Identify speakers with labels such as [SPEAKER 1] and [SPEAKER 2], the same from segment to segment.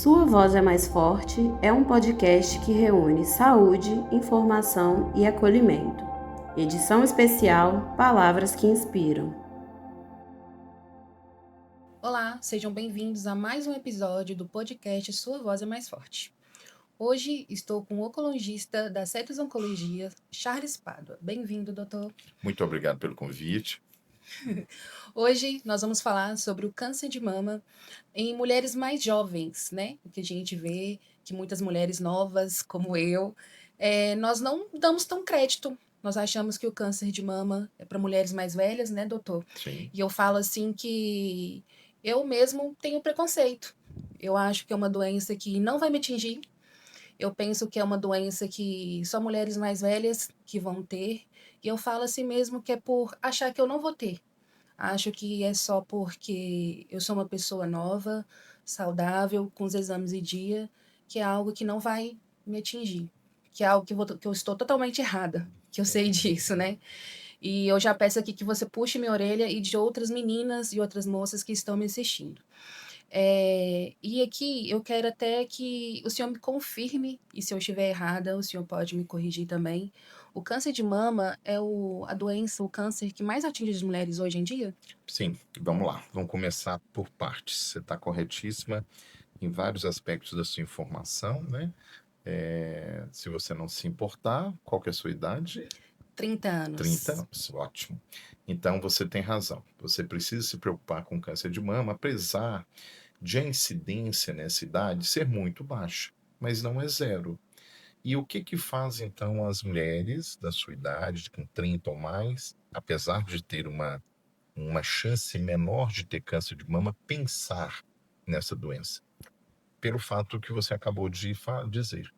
[SPEAKER 1] Sua Voz é Mais Forte é um podcast que reúne saúde, informação e acolhimento. Edição especial Palavras que Inspiram.
[SPEAKER 2] Olá, sejam bem-vindos a mais um episódio do podcast Sua Voz é Mais Forte. Hoje estou com o oncologista da Cetus Oncologia, Charles Pádua. Bem-vindo, doutor.
[SPEAKER 3] Muito obrigado pelo convite.
[SPEAKER 2] Hoje nós vamos falar sobre o câncer de mama em mulheres mais jovens, né? O que a gente vê que muitas mulheres novas, como eu, nós não damos tão crédito. Nós achamos que o câncer de mama é para mulheres mais velhas, né, doutor?
[SPEAKER 3] Sim.
[SPEAKER 2] E eu falo assim que eu mesmo tenho preconceito. Eu acho que é uma doença que não vai me atingir. Eu penso que é uma doença que só mulheres mais velhas que vão ter. E eu falo assim mesmo que é por achar que eu não vou ter. Acho que é só porque eu sou uma pessoa nova, saudável, com os exames em dia, que é algo que não vai me atingir. Que é algo que eu estou totalmente errada, que eu sei disso, né? E eu já peço aqui que você puxe minha orelha e de outras meninas e outras moças que estão me assistindo. E aqui eu quero até que o senhor me confirme, e se eu estiver errada, o senhor pode me corrigir também. O câncer de mama é a doença, o câncer que mais atinge as mulheres hoje em dia?
[SPEAKER 3] Sim, vamos lá. Vamos começar por partes. Você está corretíssima em vários aspectos da sua informação, né? Se você não se importar, qual que é a sua idade?
[SPEAKER 2] 30 anos.
[SPEAKER 3] 30 anos, ótimo. Então você tem razão. Você precisa se preocupar com câncer de mama, apesar de a incidência nessa idade ser muito baixa, mas não é zero. E o que faz então as mulheres da sua idade, com 30 ou mais, apesar de ter uma chance menor de ter câncer de mama, pensar nessa doença? Pelo fato que você acabou de dizer.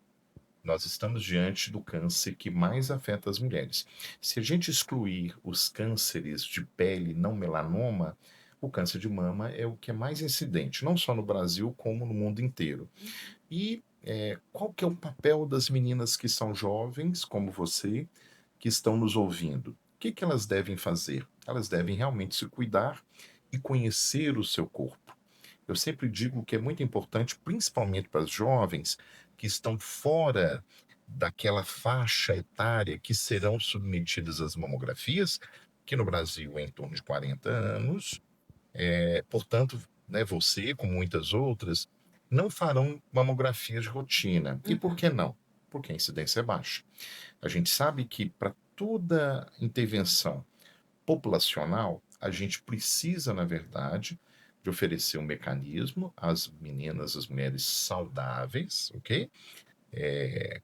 [SPEAKER 3] Nós estamos diante do câncer que mais afeta as mulheres. Se a gente excluir os cânceres de pele não melanoma, o câncer de mama é o que é mais incidente, não só no Brasil, como no mundo inteiro. E qual que é o papel das meninas que são jovens, como você, que estão nos ouvindo? O que elas devem fazer? Elas devem realmente se cuidar e conhecer o seu corpo. Eu sempre digo que é muito importante, principalmente para as jovens que estão fora daquela faixa etária que serão submetidas às mamografias, que no Brasil é em torno de 40 anos. Portanto, né, você, como muitas outras, não farão mamografias de rotina. E por que não? Porque a incidência é baixa. A gente sabe que para toda intervenção populacional, a gente precisa, na verdade, de oferecer um mecanismo às meninas, às mulheres saudáveis, ok?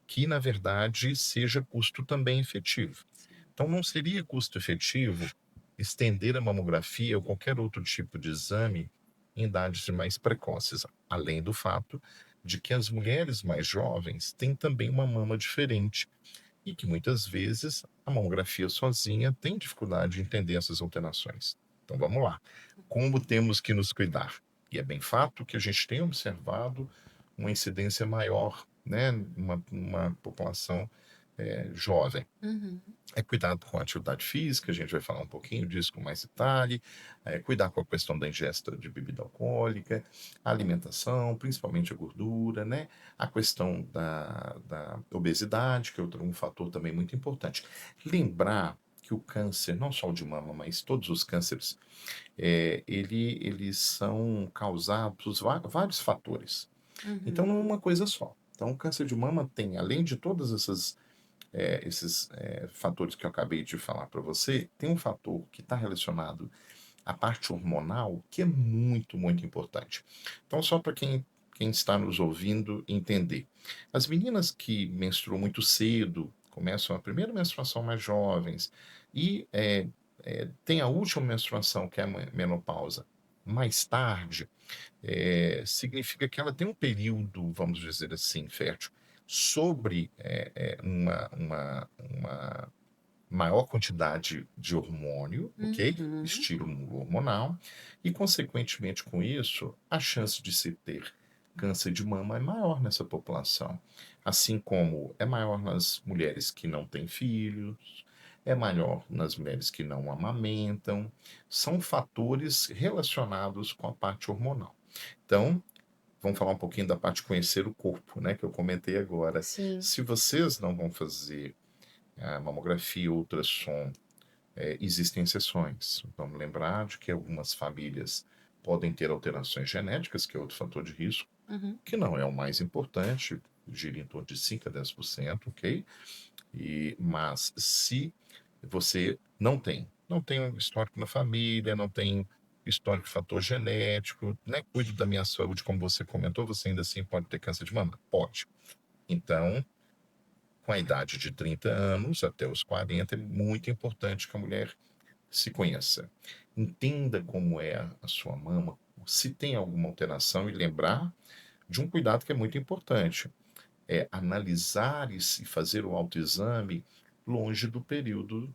[SPEAKER 3] Que, na verdade, seja custo também efetivo. Então, não seria custo efetivo estender a mamografia ou qualquer outro tipo de exame em idades mais precoces, além do fato de que as mulheres mais jovens têm também uma mama diferente e que muitas vezes a mamografia sozinha tem dificuldade de entender essas alterações. Então vamos lá. Como temos que nos cuidar? E é bem fato que a gente tem observado uma incidência maior, né, uma população jovem.
[SPEAKER 2] Uhum.
[SPEAKER 3] Cuidado com a atividade física, a gente vai falar um pouquinho disso com mais detalhe, cuidar com a questão da ingesta de bebida alcoólica, a alimentação, principalmente a gordura, né? A questão da obesidade, que é um fator também muito importante. Lembrar que o câncer, não só o de mama, mas todos os cânceres, eles são causados por vários fatores. Então não é uma coisa só. Então o câncer de mama tem, além de todas esses fatores que eu acabei de falar para você, tem um fator que está relacionado à parte hormonal que é muito, muito importante. Então, só para quem está nos ouvindo entender. As meninas que menstruam muito cedo, começam a primeira menstruação mais jovens, e tem a última menstruação, que é a menopausa, mais tarde, significa que ela tem um período, vamos dizer assim, fértil, sobre uma maior quantidade de hormônio, ok? Estímulo hormonal, e, consequentemente, com isso, a chance de se ter câncer de mama é maior nessa população. Assim como é maior nas mulheres que não têm filhos, é maior nas mulheres que não amamentam. São fatores relacionados com a parte hormonal. Então, vamos falar um pouquinho da parte de conhecer o corpo, né, que eu comentei agora.
[SPEAKER 2] Sim.
[SPEAKER 3] Se vocês não vão fazer a mamografia, ultrassom, existem exceções. Vamos lembrar de que algumas famílias podem ter alterações genéticas, que é outro fator de risco,
[SPEAKER 2] Uhum.
[SPEAKER 3] que não é o mais importante, gira em torno de 5 a 10%, ok? Mas se você não tem um histórico na família, não tem histórico de fator genético, né? Cuido da minha saúde, como você comentou, você ainda assim pode ter câncer de mama? Pode. Então, com a idade de 30 anos até os 40, é muito importante que a mulher se conheça. Entenda como é a sua mama, se tem alguma alteração e lembrar de um cuidado que é muito importante. É analisar e fazer o autoexame longe do período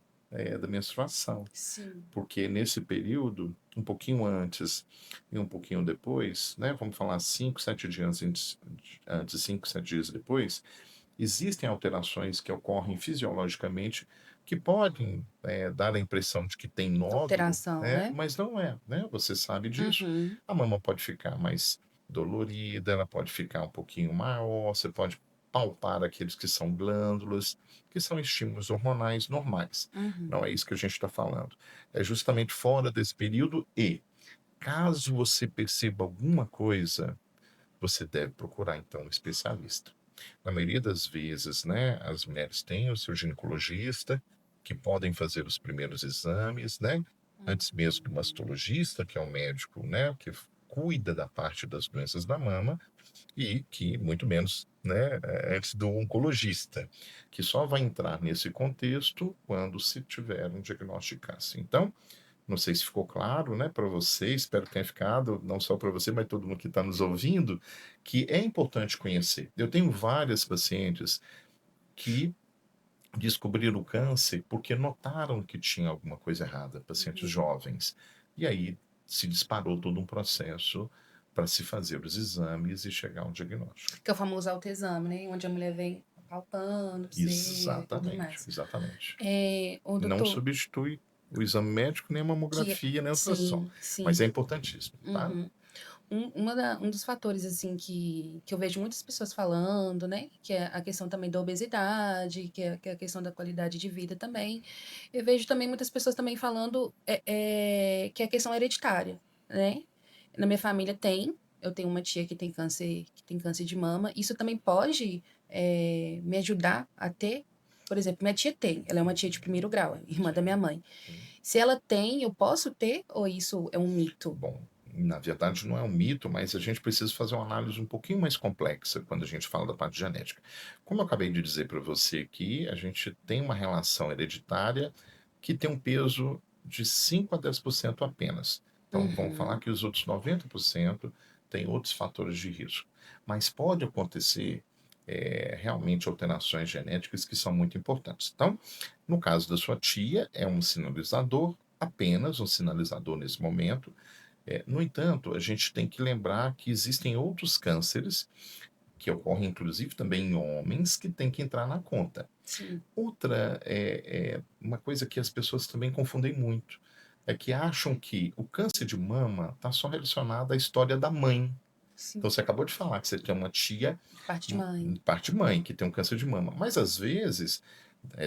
[SPEAKER 3] da menstruação.
[SPEAKER 2] Sim.
[SPEAKER 3] Porque nesse período, um pouquinho antes e um pouquinho depois, né, vamos falar 5, 7 dias antes 5, 7 dias depois, existem alterações que ocorrem fisiologicamente que podem dar a impressão de que tem nódulo,
[SPEAKER 2] Alteração,
[SPEAKER 3] né,
[SPEAKER 2] né?
[SPEAKER 3] mas não é, né? Você sabe disso.
[SPEAKER 2] Uhum.
[SPEAKER 3] A mama pode ficar mais dolorida, ela pode ficar um pouquinho maior, você pode palpar aqueles que são glândulas, que são estímulos hormonais normais.
[SPEAKER 2] Uhum.
[SPEAKER 3] Não é isso que a gente está falando. É justamente fora desse período e, caso você perceba alguma coisa, você deve procurar então um especialista. Na maioria das vezes, né, as mulheres têm o seu ginecologista, que podem fazer os primeiros exames, né, antes mesmo do mastologista, que é o médico, né, que cuida da parte das doenças da mama, e que muito menos, né, antes do oncologista, que só vai entrar nesse contexto quando se tiver um diagnóstico de câncer. Então, não sei se ficou claro, né, para você, espero que tenha ficado, não só para você, mas todo mundo que está nos ouvindo, que é importante conhecer. Eu tenho várias pacientes que descobriram o câncer porque notaram que tinha alguma coisa errada, pacientes jovens. E aí se disparou todo um processo para se fazer os exames e chegar a um diagnóstico.
[SPEAKER 2] Que é o famoso autoexame, né? Onde a mulher vem palpando, você e tudo
[SPEAKER 3] Exatamente,
[SPEAKER 2] mais.
[SPEAKER 3] exatamente.
[SPEAKER 2] O
[SPEAKER 3] Não
[SPEAKER 2] doutor,
[SPEAKER 3] substitui o exame médico, nem a
[SPEAKER 2] que
[SPEAKER 3] mamografia, nem a ultrassom,
[SPEAKER 2] sim,
[SPEAKER 3] mas é
[SPEAKER 2] sim.
[SPEAKER 3] importantíssimo, tá?
[SPEAKER 2] Uhum. Um dos fatores, assim, que eu vejo muitas pessoas falando, né? Que é a questão também da obesidade, que é a questão da qualidade de vida também. Eu vejo também muitas pessoas também falando que é a questão hereditária, né? Na minha família eu tenho uma tia que tem câncer de mama. Isso também pode me ajudar a ter, por exemplo, minha tia tem, ela é uma tia de primeiro grau, irmã da minha mãe.
[SPEAKER 3] Sim.
[SPEAKER 2] Se ela tem, eu posso ter ou isso é um mito?
[SPEAKER 3] Bom, na verdade não é um mito, mas a gente precisa fazer uma análise um pouquinho mais complexa quando a gente fala da parte genética. Como eu acabei de dizer para você aqui, a gente tem uma relação hereditária que tem um peso de 5 a 10% apenas. Então vamos falar
[SPEAKER 2] Uhum.
[SPEAKER 3] que os outros 90% têm outros fatores de risco. Mas pode acontecer realmente alterações genéticas que são muito importantes. Então, no caso da sua tia, é um sinalizador, apenas um sinalizador nesse momento. No entanto, a gente tem que lembrar que existem outros cânceres, que ocorrem inclusive também em homens, que tem que entrar na conta.
[SPEAKER 2] Sim,
[SPEAKER 3] Outra uma coisa que as pessoas também confundem muito, é que acham que o câncer de mama está só relacionado à história da mãe.
[SPEAKER 2] sim.
[SPEAKER 3] Então você acabou de falar que você tem uma tia,
[SPEAKER 2] De parte de mãe.
[SPEAKER 3] parte mãe, que tem um câncer de mama. Mas às vezes,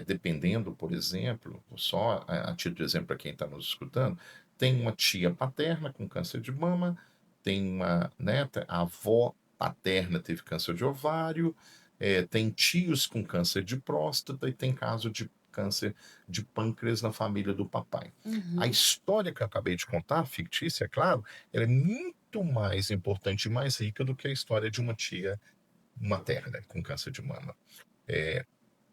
[SPEAKER 3] dependendo, por exemplo, só a título de exemplo para quem está nos escutando, tem uma tia paterna com câncer de mama, tem uma, né, a avó paterna teve câncer de ovário, tem tios com câncer de próstata e tem caso de câncer de pâncreas na família do papai. A
[SPEAKER 2] Uhum.
[SPEAKER 3] história que eu acabei de contar, fictícia, é claro, ela é muito mais importante e mais rica do que a história de uma tia materna com câncer de mama.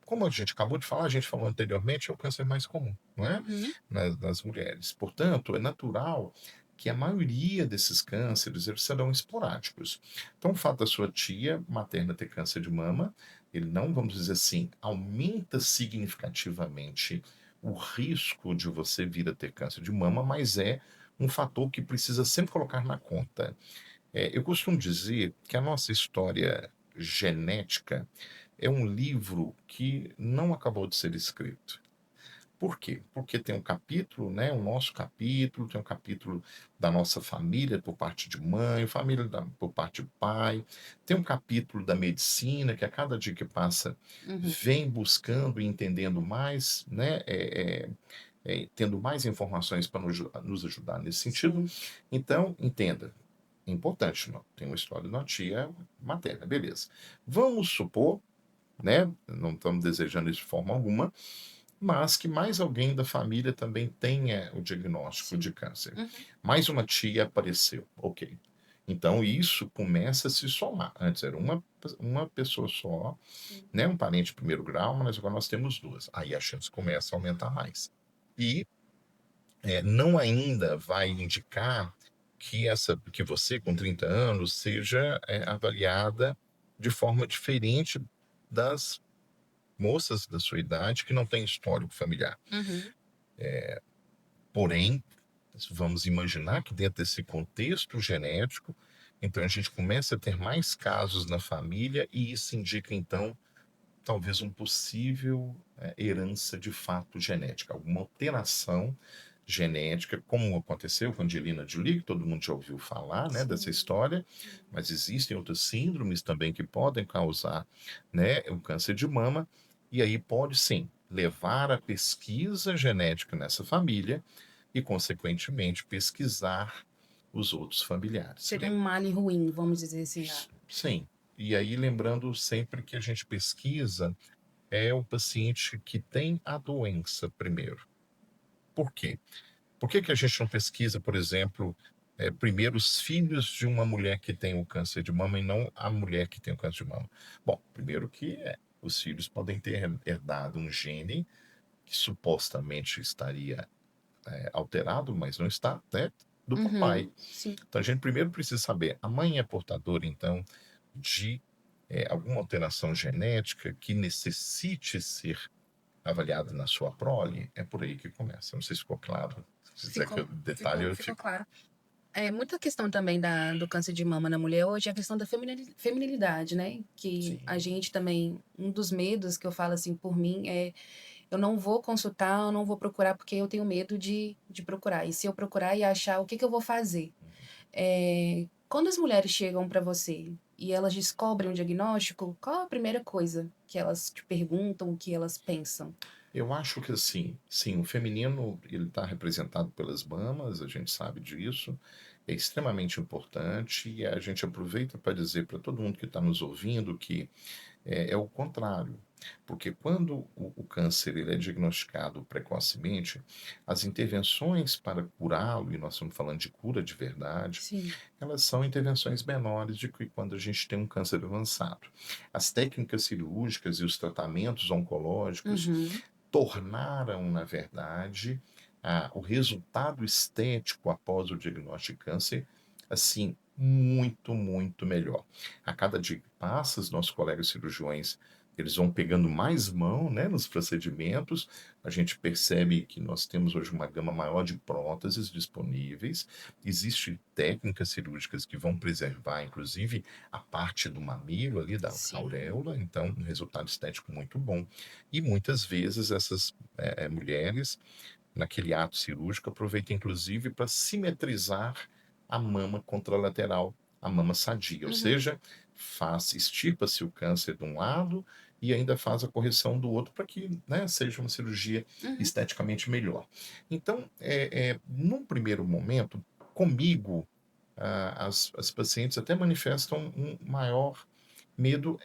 [SPEAKER 3] Como a gente acabou de falar, a gente falou anteriormente, é o câncer mais comum, não é?
[SPEAKER 2] Uhum.
[SPEAKER 3] Nas mulheres. Portanto, é natural que a maioria desses cânceres eles serão esporádicos. Então, o fato da sua tia materna ter câncer de mama, ele não, vamos dizer assim, aumenta significativamente o risco de você vir a ter câncer de mama, mas é um fator que precisa sempre colocar na conta. Eu costumo dizer que a nossa história genética é um livro que não acabou de ser escrito. Por quê? Porque tem um capítulo, né, o nosso capítulo, tem um capítulo da nossa família por parte de mãe, família por parte de pai, tem um capítulo da medicina que a cada dia que passa
[SPEAKER 2] Uhum.
[SPEAKER 3] vem buscando e entendendo mais, né, tendo mais informações para nos ajudar nesse sentido.
[SPEAKER 2] Sim.
[SPEAKER 3] Então, entenda, é importante, não? Tem uma história de uma tia materna, beleza. Vamos supor, né, não estamos desejando isso de forma alguma, mas que mais alguém da família também tenha o diagnóstico
[SPEAKER 2] Sim.
[SPEAKER 3] de câncer.
[SPEAKER 2] Uhum.
[SPEAKER 3] Mais uma tia apareceu, ok. Então isso começa a se somar. Antes era uma pessoa só,
[SPEAKER 2] Sim.
[SPEAKER 3] né, um parente de primeiro grau, mas agora nós temos duas. Aí a chance começa a aumentar mais. E não ainda vai indicar que você, com 30 anos, seja avaliada de forma diferente das moças da sua idade que não têm histórico familiar.
[SPEAKER 2] Uhum.
[SPEAKER 3] Porém, vamos imaginar que dentro desse contexto genético, então a gente começa a ter mais casos na família e isso indica, então, talvez um possível herança de fato genética, alguma alteração genética, como aconteceu com a Angelina Jolie, que todo mundo já ouviu falar, né, dessa
[SPEAKER 2] Sim.
[SPEAKER 3] história,
[SPEAKER 2] Sim.
[SPEAKER 3] mas existem outras síndromes também que podem causar, né, o câncer de mama, e aí pode sim levar a pesquisa genética nessa família e, consequentemente, pesquisar os outros familiares.
[SPEAKER 2] Seria um male ruim, vamos dizer assim.
[SPEAKER 3] Sim, e aí lembrando sempre que a gente pesquisa é o paciente que tem a doença primeiro. Por quê? Por que que a gente não pesquisa, por exemplo, primeiro os filhos de uma mulher que tem o câncer de mama e não a mulher que tem o câncer de mama? Bom, primeiro que os filhos podem ter herdado um gene que supostamente estaria alterado, mas não está, né, do papai.
[SPEAKER 2] Uhum. Sim.
[SPEAKER 3] Então a gente primeiro precisa saber, a mãe é portadora, então, de alguma alteração genética que necessite ser avaliada na sua prole? É por aí que começa. Não sei se ficou claro. Se quiser que eu detalhe, eu
[SPEAKER 2] Ficou
[SPEAKER 3] fico.
[SPEAKER 2] claro. É muita questão também do câncer de mama na mulher hoje é a questão da feminilidade, né? Que a
[SPEAKER 3] Sim,
[SPEAKER 2] gente também, um dos medos que eu falo assim por mim é eu não vou consultar, eu não vou procurar porque eu tenho medo de procurar. E se eu procurar e achar, o que que eu vou fazer? Quando as mulheres chegam para você e elas descobrem um diagnóstico, qual a primeira coisa que elas te perguntam, que elas pensam?
[SPEAKER 3] eu acho que assim, sim, o feminino ele está representado pelas mamas, a gente sabe disso, é extremamente importante e a gente aproveita para dizer para todo mundo que está nos ouvindo que é o contrário, porque quando o câncer ele é diagnosticado precocemente, as intervenções para curá-lo, e nós estamos falando de cura de verdade,
[SPEAKER 2] Sim.
[SPEAKER 3] elas são intervenções menores do que quando a gente tem um câncer avançado. As técnicas cirúrgicas e os tratamentos oncológicos
[SPEAKER 2] Uhum.
[SPEAKER 3] tornaram, na verdade, o resultado estético após o diagnóstico de câncer, assim, muito, muito melhor. A cada dia que passa, os nossos colegas cirurgiões, eles vão pegando mais mão, né, nos procedimentos. A gente percebe que nós temos hoje uma gama maior de próteses disponíveis. Existem técnicas cirúrgicas que vão preservar, inclusive, a parte do mamilo ali, da
[SPEAKER 2] Sim.
[SPEAKER 3] auréola. Então, um resultado estético muito bom. E muitas vezes essas mulheres, naquele ato cirúrgico, aproveitam inclusive para simetrizar a mama contralateral, a mama sadia, ou
[SPEAKER 2] Uhum.
[SPEAKER 3] seja, extirpa-se o câncer de um lado e ainda faz a correção do outro para que, né, seja uma cirurgia
[SPEAKER 2] Uhum.
[SPEAKER 3] esteticamente melhor. Então, num primeiro momento, comigo, as pacientes até manifestam um maior medo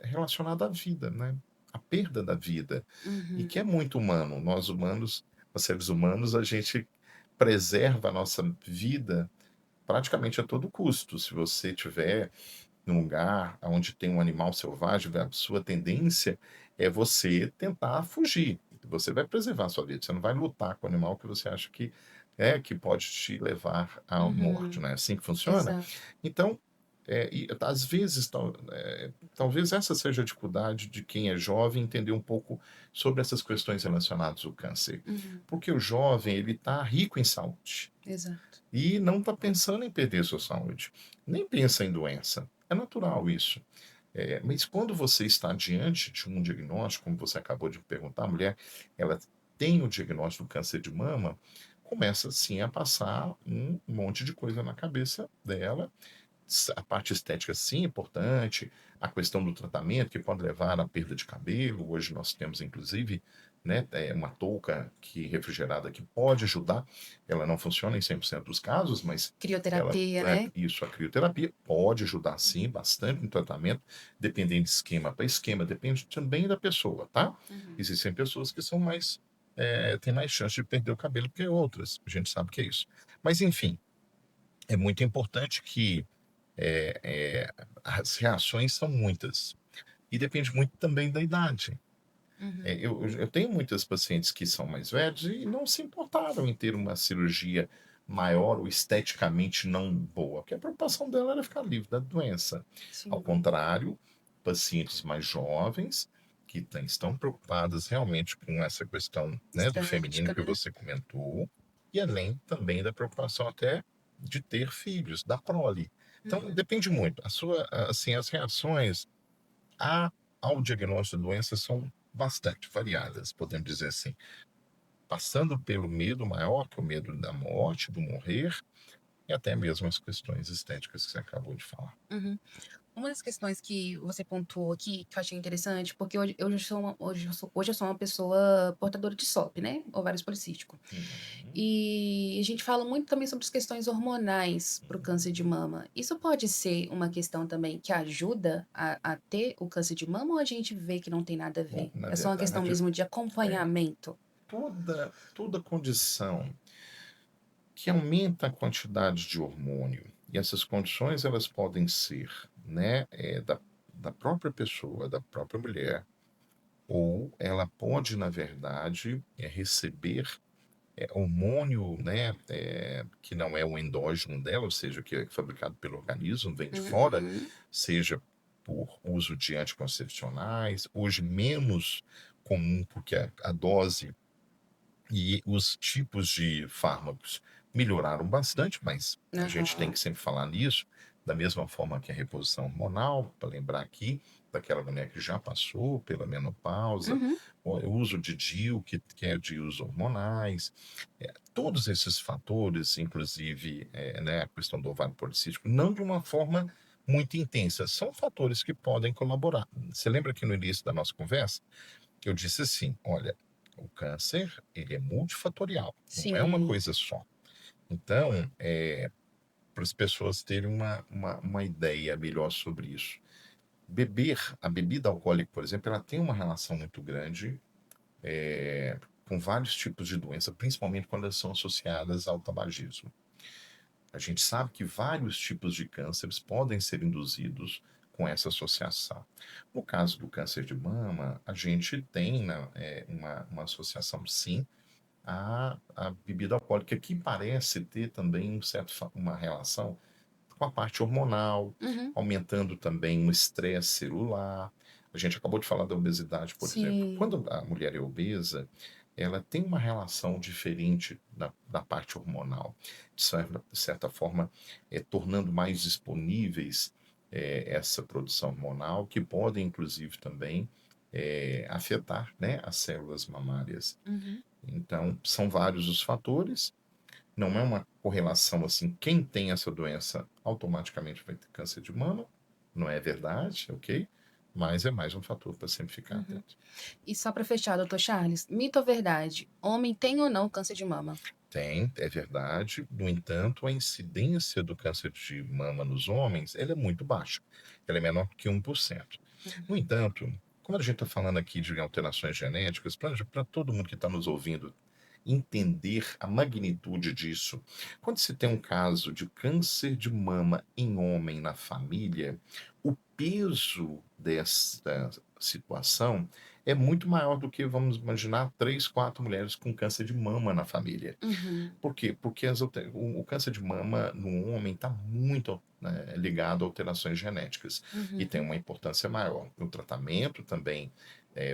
[SPEAKER 3] relacionado à vida, né? A perda da vida, e
[SPEAKER 2] Uhum.
[SPEAKER 3] que é muito humano. Nós humanos, nós seres humanos, a gente preserva a nossa vida praticamente a todo custo. Se você tiver num lugar onde tem um animal selvagem, a sua tendência é você tentar fugir. Você vai preservar a sua vida. Você não vai lutar com o animal que você acha que pode te levar à morte,
[SPEAKER 2] Uhum.
[SPEAKER 3] não é assim que funciona?
[SPEAKER 2] Exato.
[SPEAKER 3] Então, e às vezes, talvez essa seja a dificuldade de quem é jovem entender um pouco sobre essas questões relacionadas ao câncer.
[SPEAKER 2] Uhum.
[SPEAKER 3] Porque o jovem, ele está rico em saúde
[SPEAKER 2] Exato.
[SPEAKER 3] e não está pensando em perder sua saúde, nem pensa em doença. É natural isso. Mas quando você está diante de um diagnóstico, como você acabou de perguntar, a mulher, ela tem o diagnóstico do câncer de mama, começa sim a passar um monte de coisa na cabeça dela. A parte estética sim importante, a questão do tratamento que pode levar à perda de cabelo. Hoje nós temos inclusive, né, uma touca que refrigerada que pode ajudar. Ela não funciona em 100% dos casos, mas ela,
[SPEAKER 2] Crioterapia,
[SPEAKER 3] né,
[SPEAKER 2] né?
[SPEAKER 3] isso, a crioterapia pode ajudar sim bastante no tratamento, dependendo de esquema para esquema, depende também da pessoa, tá?
[SPEAKER 2] Uhum.
[SPEAKER 3] Existem pessoas que são mais, têm mais chance de perder o cabelo que outras, a gente sabe que é isso. Mas enfim, é muito importante que as reações são muitas e depende muito também da idade.
[SPEAKER 2] Uhum.
[SPEAKER 3] Eu tenho muitas pacientes que são mais velhas e não se importaram em ter uma cirurgia maior ou esteticamente não boa, porque a preocupação dela era ficar livre da doença. Ao
[SPEAKER 2] Sim.
[SPEAKER 3] contrário, pacientes mais jovens que estão preocupadas realmente com essa questão, né, do feminino
[SPEAKER 2] Estética,
[SPEAKER 3] que
[SPEAKER 2] né?
[SPEAKER 3] você comentou, e além também da preocupação até de ter filhos, da prole. Então,
[SPEAKER 2] Uhum.
[SPEAKER 3] depende muito. Assim, as reações a ao diagnóstico da doença são bastante variadas, podemos dizer assim, passando pelo medo maior, que é o medo da morte, do morrer, e até mesmo as questões estéticas que você acabou de falar.
[SPEAKER 2] Uhum. Uma das questões que você pontuou aqui, que eu achei interessante, porque hoje eu sou uma pessoa portadora de SOP, né? Ovários policístico.
[SPEAKER 3] Uhum.
[SPEAKER 2] E a gente fala muito também sobre as questões hormonais para o câncer de mama. Isso pode ser uma questão também que ajuda a ter o câncer de mama ou a gente vê que não tem nada a
[SPEAKER 3] Bom,
[SPEAKER 2] ver?
[SPEAKER 3] na
[SPEAKER 2] É só uma questão
[SPEAKER 3] verdade,
[SPEAKER 2] mesmo de
[SPEAKER 3] é,
[SPEAKER 2] acompanhamento?
[SPEAKER 3] toda condição que aumenta a quantidade de hormônio, e essas condições elas podem ser, né, da própria pessoa, da própria mulher, ou ela pode, na verdade, receber hormônio, né, que não é o endógeno dela, ou seja, que é fabricado pelo organismo, vem de fora,
[SPEAKER 2] Uhum.
[SPEAKER 3] seja por uso de anticoncepcionais, hoje menos comum, porque a dose e os tipos de fármacos melhoraram bastante, mas a gente tem
[SPEAKER 2] Aham.
[SPEAKER 3] que sempre falar nisso, da mesma forma que a reposição hormonal, para lembrar aqui daquela mulher que já passou pela menopausa,
[SPEAKER 2] Uhum.
[SPEAKER 3] o uso de DIU, que é de uso hormonais, todos esses fatores, inclusive, né, a questão do ovário policístico, não de uma forma muito intensa, são fatores que podem colaborar. Você lembra que no início da nossa conversa, eu disse assim, olha, o câncer, ele é multifatorial, não é uma
[SPEAKER 2] Sim.
[SPEAKER 3] coisa só. Então, para as pessoas terem uma ideia melhor sobre isso. A bebida alcoólica, por exemplo, ela tem uma relação muito grande com vários tipos de doença, principalmente quando elas são associadas ao tabagismo. A gente sabe que vários tipos de cânceres podem ser induzidos com essa associação. No caso do câncer de mama, a gente tem, né, uma associação, sim, à bebida alcoólica, que parece ter também uma relação com a parte hormonal,
[SPEAKER 2] Uhum.
[SPEAKER 3] aumentando também o estresse celular. A gente acabou de falar da obesidade, por exemplo.
[SPEAKER 2] Sim.
[SPEAKER 3] Quando a mulher é obesa, ela tem uma relação diferente da parte hormonal, de certa forma, tornando mais disponíveis essa produção hormonal, que podem, inclusive, também afetar, né, as células mamárias.
[SPEAKER 2] Uhum.
[SPEAKER 3] Então, são vários os fatores, não é uma correlação assim, quem tem essa doença automaticamente vai ter câncer de mama, não é verdade, ok? Mas é mais um fator para sempre ficar
[SPEAKER 2] Uhum.
[SPEAKER 3] atento.
[SPEAKER 2] E só para fechar, doutor Charles, mito ou verdade? Homem tem ou não câncer de mama?
[SPEAKER 3] Tem, é verdade. No entanto, a incidência do câncer de mama nos homens, ela é muito baixa. Ela é menor que 1%. No
[SPEAKER 2] Uhum.
[SPEAKER 3] entanto, como a gente está falando aqui de alterações genéticas, para todo mundo que está nos ouvindo entender a magnitude disso, quando se tem um caso de câncer de mama em homem na família, o peso dessa situação é muito maior do que, vamos imaginar, 3, 4 mulheres com câncer de mama na família.
[SPEAKER 2] Uhum.
[SPEAKER 3] Por quê? Porque o câncer de mama no homem está muito, né, ligado a alterações genéticas e tem
[SPEAKER 2] Uhum.
[SPEAKER 3] uma importância maior. O tratamento também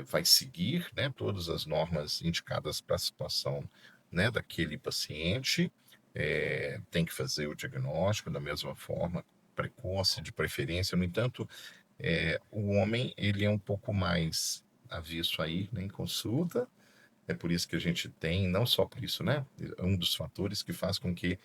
[SPEAKER 3] vai seguir, né, todas as normas indicadas para a situação, né, daquele paciente. Tem que fazer o diagnóstico da mesma forma, precoce, de preferência. No entanto, o homem ele é um pouco mais aviso aí, né, em consulta, É por isso que a gente tem, não só por isso, né? É um dos fatores que faz com que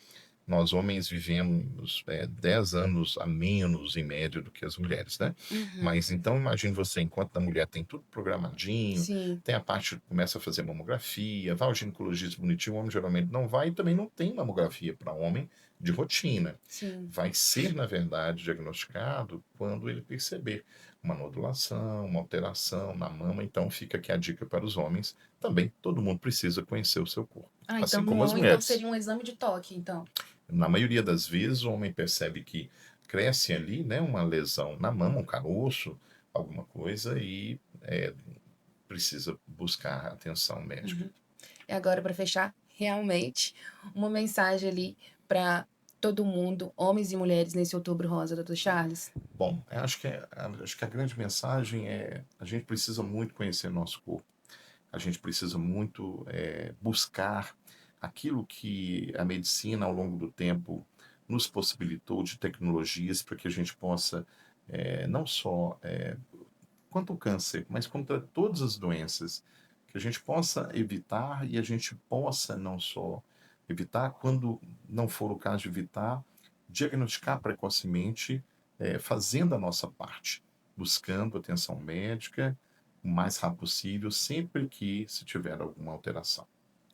[SPEAKER 3] nós homens vivemos 10 anos a menos em média do que as mulheres, né?
[SPEAKER 2] Uhum.
[SPEAKER 3] Mas então imagine você, enquanto a mulher tem tudo programadinho,
[SPEAKER 2] Sim,
[SPEAKER 3] tem a parte, começa a fazer mamografia, vai ao ginecologista bonitinho, o homem geralmente não vai e também não tem mamografia para homem de rotina.
[SPEAKER 2] sim.
[SPEAKER 3] Vai ser, na verdade, diagnosticado quando ele perceber uma nodulação, uma alteração na mama. Então fica aqui a dica para os homens. Também todo mundo precisa conhecer o seu corpo,
[SPEAKER 2] Ah,
[SPEAKER 3] assim como as
[SPEAKER 2] então
[SPEAKER 3] mulheres.
[SPEAKER 2] seria um exame de toque, então.
[SPEAKER 3] Na maioria das vezes, o homem percebe que cresce ali, né, uma lesão na mama, um caroço, alguma coisa, e precisa buscar atenção médica.
[SPEAKER 2] Uhum. E agora, para fechar, realmente, uma mensagem ali para todo mundo, homens e mulheres, nesse Outubro Rosa, Dr. Charles.
[SPEAKER 3] Bom, acho que a grande mensagem é: a gente precisa muito conhecer nosso corpo, a gente precisa muito buscar aquilo que a medicina, ao longo do tempo, nos possibilitou de tecnologias para que a gente possa, não só quanto ao câncer, mas contra todas as doenças, que a gente possa evitar e a gente possa não só evitar, quando não for o caso de evitar, diagnosticar precocemente, fazendo a nossa parte, buscando atenção médica o mais rápido possível, sempre que se tiver alguma alteração.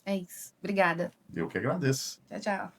[SPEAKER 2] É isso. Obrigada.
[SPEAKER 3] Eu que agradeço.
[SPEAKER 2] Tchau, tchau.